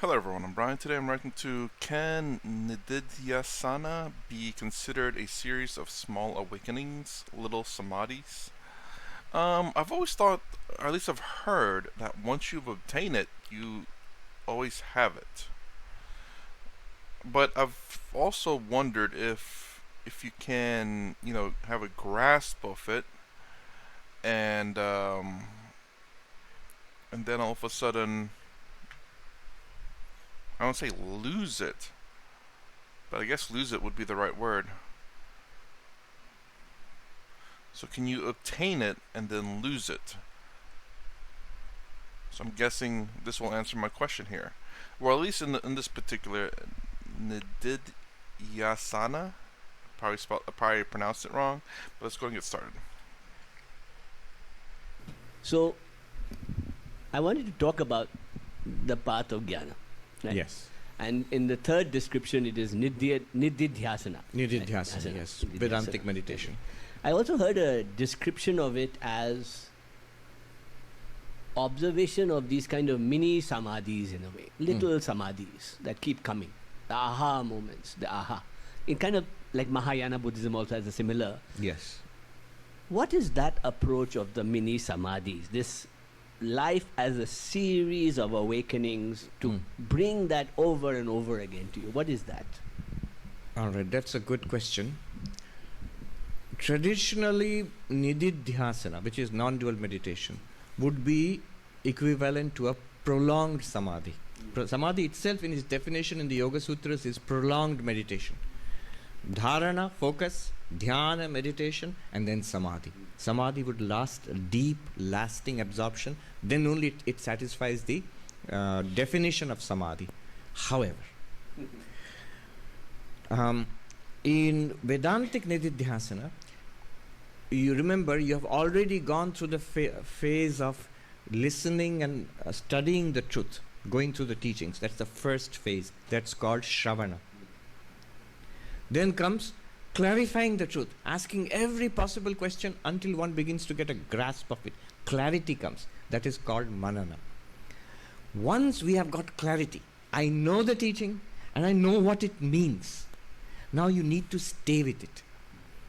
Hello everyone, I'm Brian. Today I'm writing to Can Nididhyasana be considered a series of small awakenings, little samadhis? I've always thought, or at least I've heard, that once you've obtained it, you always have it. But I've also wondered if you can, have a grasp of it and and then all of a sudden, I don't say lose it, but I guess lose it would be the right word. So can you obtain it and then lose it? So I'm guessing this will answer my question here. Well, at least in this particular Nididhyasana, probably pronounced it wrong, but let's go and get started. So, I wanted to talk about the path of jnana, right? Yes. And in the third description, it is Nididhyasana. Nididhyasana, yes. Vedantic meditation. I also heard a description of it as observation of these kind of mini samadhis in a way, little samadhis that keep coming, the aha moments, the aha. In kind of like Mahayana Buddhism also has a similar. Yes. What is that approach of the mini samadhis? This life as a series of awakenings to bring that over and over again to you. What is that? All right, that's a good question. Traditionally, Nididhyasana, which is non-dual meditation, would be equivalent to a prolonged samadhi. Samadhi itself, in its definition in the Yoga Sutras, is prolonged meditation. Dharana, focus, dhyana, meditation, and then samadhi. Samadhi would last a deep, lasting absorption. Then only it satisfies the definition of samadhi. However, in Vedantic Nididhyasana, you remember you have already gone through the phase of listening and studying the truth, going through the teachings. That's the first phase. That's called Shravana. Then comes clarifying the truth, asking every possible question until one begins to get a grasp of it. Clarity comes. That is called Manana. Once we have got clarity, I know the teaching and I know what it means. Now you need to stay with it.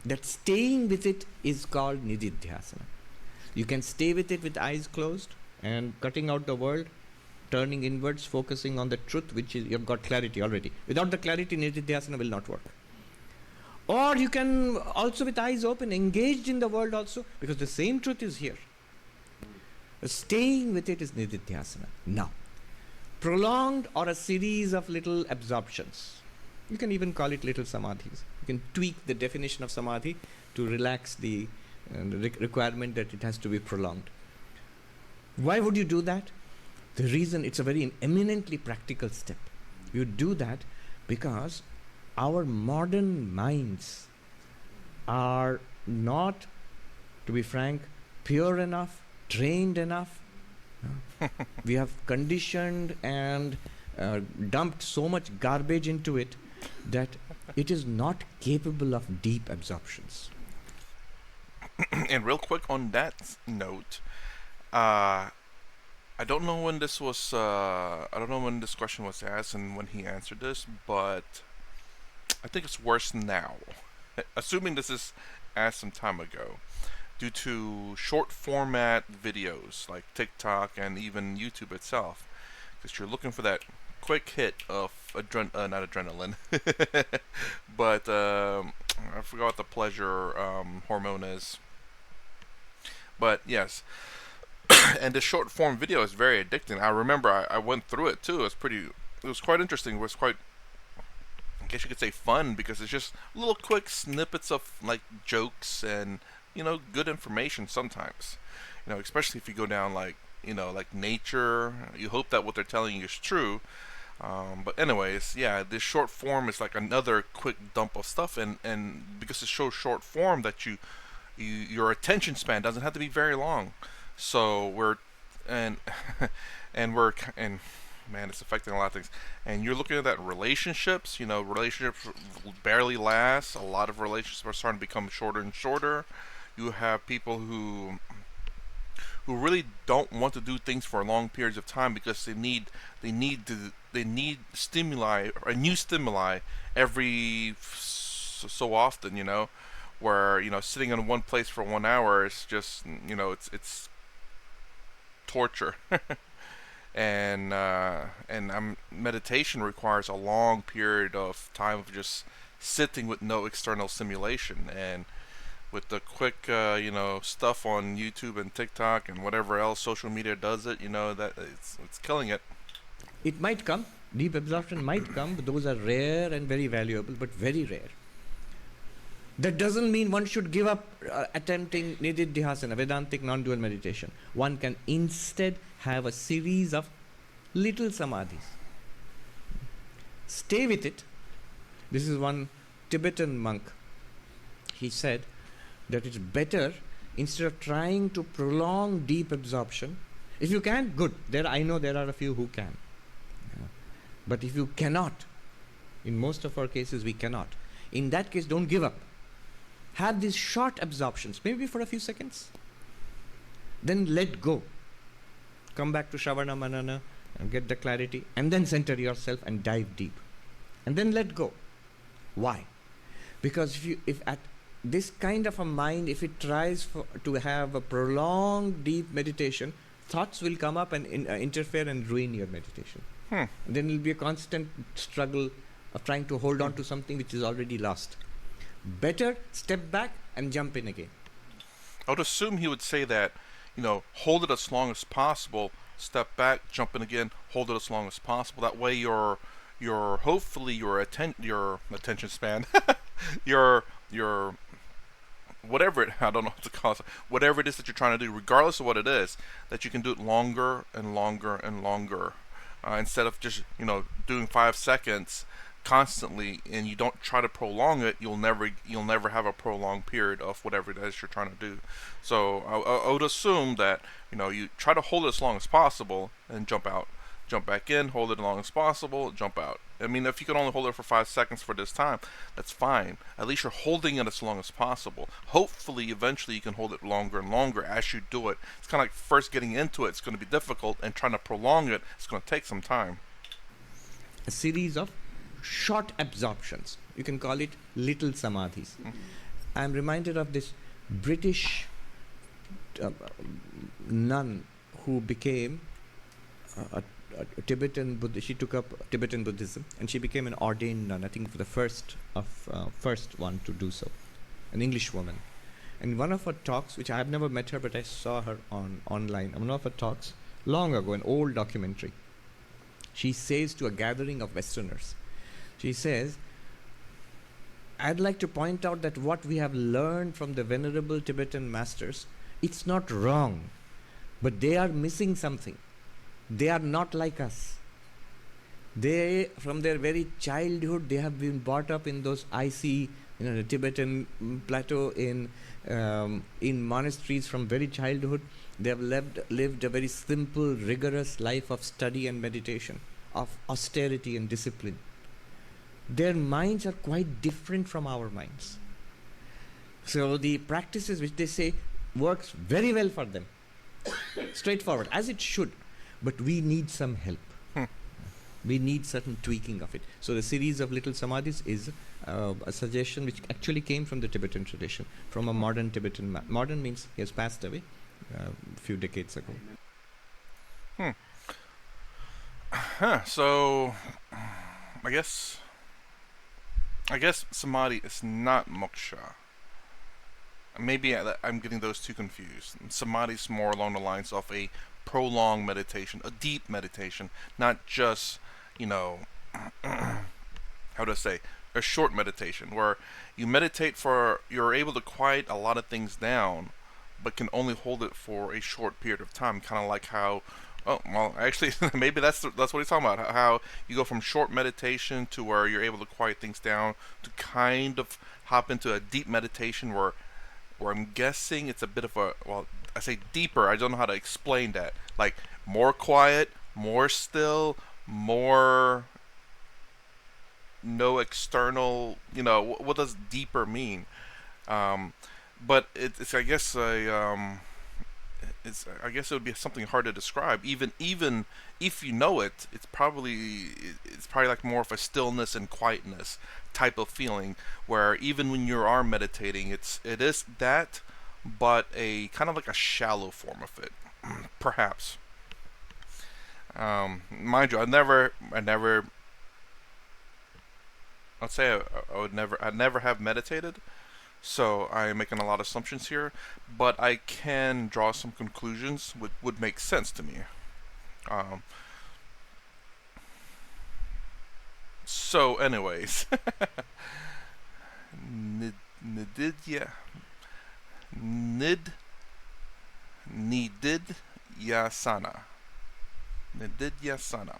That staying with it is called Nididhyasana. You can stay with it with eyes closed and cutting out the world, turning inwards, focusing on the truth, which is, you've got clarity already. Without the clarity, Nididhyasana will not work. Or you can also, with eyes open, engaged in the world also, because the same truth is here. Staying with it is Nididhyasana. Now, prolonged or a series of little absorptions. You can even call it little samadhis. You can tweak the definition of samadhi to relax the requirement that it has to be prolonged. Why would you do that? The reason, it's a very eminently practical step. You do that because our modern minds are not, to be frank, pure enough, trained enough. We have conditioned and dumped so much garbage into it that it is not capable of deep absorptions. And real quick on that note, I don't know when this was. I don't know when this question was asked and when he answered this, but I think it's worse now. Assuming this is asked some time ago, due to short format videos like TikTok and even YouTube itself, because you're looking for that quick hit of not adrenaline, but I forgot what the pleasure hormone is. But yes, and the short form video is very addicting. I remember I went through it too. It was quite interesting. It was quite, I guess you could say, fun, because it's just little quick snippets of like jokes and good information sometimes. Especially if you go down like like nature. You hope that what they're telling you is true. But anyways, yeah, this short form is like another quick dump of stuff, and because it's so short form that your attention span doesn't have to be very long. So and and man, it's affecting a lot of things. And you're looking at that in relationships. Relationships barely last. A lot of relationships are starting to become shorter and shorter. You have people who who really don't want to do things for long periods of time because they need stimuli or new stimuli every so often, where sitting in one place for 1 hour is just it's torture. And meditation requires a long period of time of just sitting with no external stimulation, and with the quick stuff on YouTube and TikTok and whatever else social media does it, that it's killing it. It might come, deep absorption might come, but those are rare and very valuable, but very rare. That doesn't mean one should give up attempting Nididhyasana, Vedantic non-dual meditation. One can instead have a series of little samadhis. Stay with it. This is one Tibetan monk. He said that it's better, instead of trying to prolong deep absorption, if you can, good. I know there are a few who can. But if you cannot, in most of our cases we cannot, in that case don't give up. Have these short absorptions, maybe for a few seconds. Then let go. Come back to Shravana Manana and get the clarity, and then center yourself and dive deep. And then let go. Why? Because if at this kind of a mind, if it tries to have a prolonged deep meditation, thoughts will come up and interfere and ruin your meditation. And then it will be a constant struggle of trying to hold on to something which is already lost. Better step back and jump in again. I would assume he would say that, hold it as long as possible, step back, jump in again, hold it as long as possible. That way your hopefully your attention span, your whatever I don't know what to call it, whatever it is that you're trying to do, regardless of what it is, that you can do it longer and longer and longer, instead of just doing 5 seconds constantly, and you don't try to prolong it, you'll never have a prolonged period of whatever it is you're trying to do. So I would assume that you try to hold it as long as possible and jump out, jump back in, hold it as long as possible, jump out. I mean, if you can only hold it for 5 seconds for this time, that's fine. At least you're holding it as long as possible. Hopefully, eventually, you can hold it longer and longer as you do it. It's kind of like first getting into it, it's going to be difficult, and trying to prolong it, it's going to take some time. A series of short absorptions. You can call it little samadhis. I'm reminded of this British nun who became a Tibetan Buddhist. She took up Tibetan Buddhism and she became an ordained nun. I think for the first one to do so, an English woman. And one of her talks, which I have never met her, but I saw her online. One of her talks long ago, an old documentary. She says to a gathering of Westerners, she says, I'd like to point out that what we have learned from the venerable Tibetan masters, it's not wrong, but they are missing something. They are not like us. They, from their very childhood, they have been brought up in those icy, the Tibetan plateau, in monasteries from very childhood. They have lived a very simple, rigorous life of study and meditation, of austerity and discipline. Their minds are quite different from our minds. So the practices which they say works very well for them. Straightforward, as it should. But we need some help. We need certain tweaking of it. So the series of little samadhis is a suggestion which actually came from the Tibetan tradition, from a modern Tibetan modern means he has passed away a few decades ago. So I guess samadhi is not moksha. Maybe I'm getting those two confused. Samadhi is more along the lines of a prolonged meditation, a deep meditation, not just, how to say, a short meditation where you meditate you're able to quiet a lot of things down, but can only hold it for a short period of time. Kind of like how, actually, maybe that's what he's talking about. How you go from short meditation to where you're able to quiet things down to kind of hop into a deep meditation where I'm guessing it's a bit of I say deeper, I don't know how to explain that. Like more quiet, more still, more no external, what does deeper mean? But it's I guess I guess it would be something hard to describe. Even if you know it, it's probably like more of a stillness and quietness type of feeling, where even when you are meditating, it is that, but a kind of like a shallow form of it, perhaps. Mind you, I'd say I'd never have meditated, so I'm making a lot of assumptions here, but I can draw some conclusions which would make sense to me. Um, anyways, Nididya, Nid, Nididhyasana, Nididhyasana.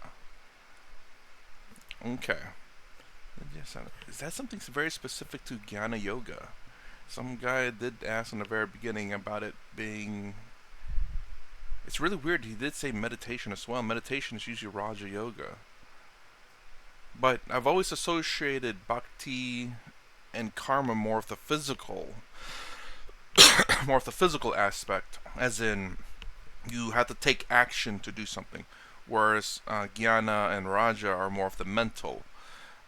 Okay. Nididhyasana. Is that something very specific to Jnana Yoga? Some guy did ask in the very beginning about it being. It's really weird. He did say meditation as well. Meditation is usually Raja Yoga. But I've always associated bhakti and karma more of the physical, more of the physical aspect, as in you have to take action to do something, whereas jnana and raja are more of the mental,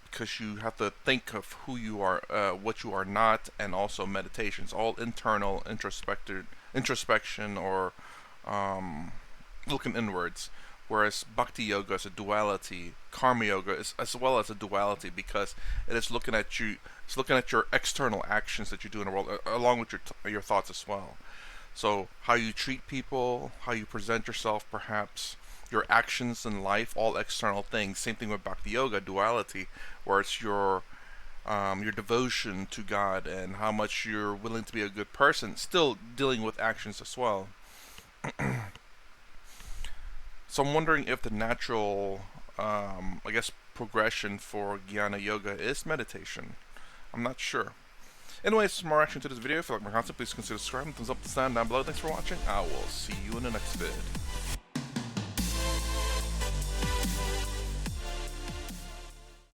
because you have to think of who you are, what you are not, and also meditations, all internal, introspection, or um, looking inwards. Whereas bhakti yoga is a duality, karma yoga is as well as a duality, because it is looking at you, it's looking at your external actions that you do in the world, along with your thoughts as well. So how you treat people, how you present yourself, perhaps your actions in life, all external things. Same thing with bhakti yoga, duality, where it's your devotion to God and how much you're willing to be a good person, still dealing with actions as well. So I'm wondering if the natural, I guess, progression for Jnana Yoga is meditation. I'm not sure. Anyways, for more action to this video. If you like my content, please consider subscribing. Thumbs up, the stand down below. Thanks for watching. I will see you in the next vid.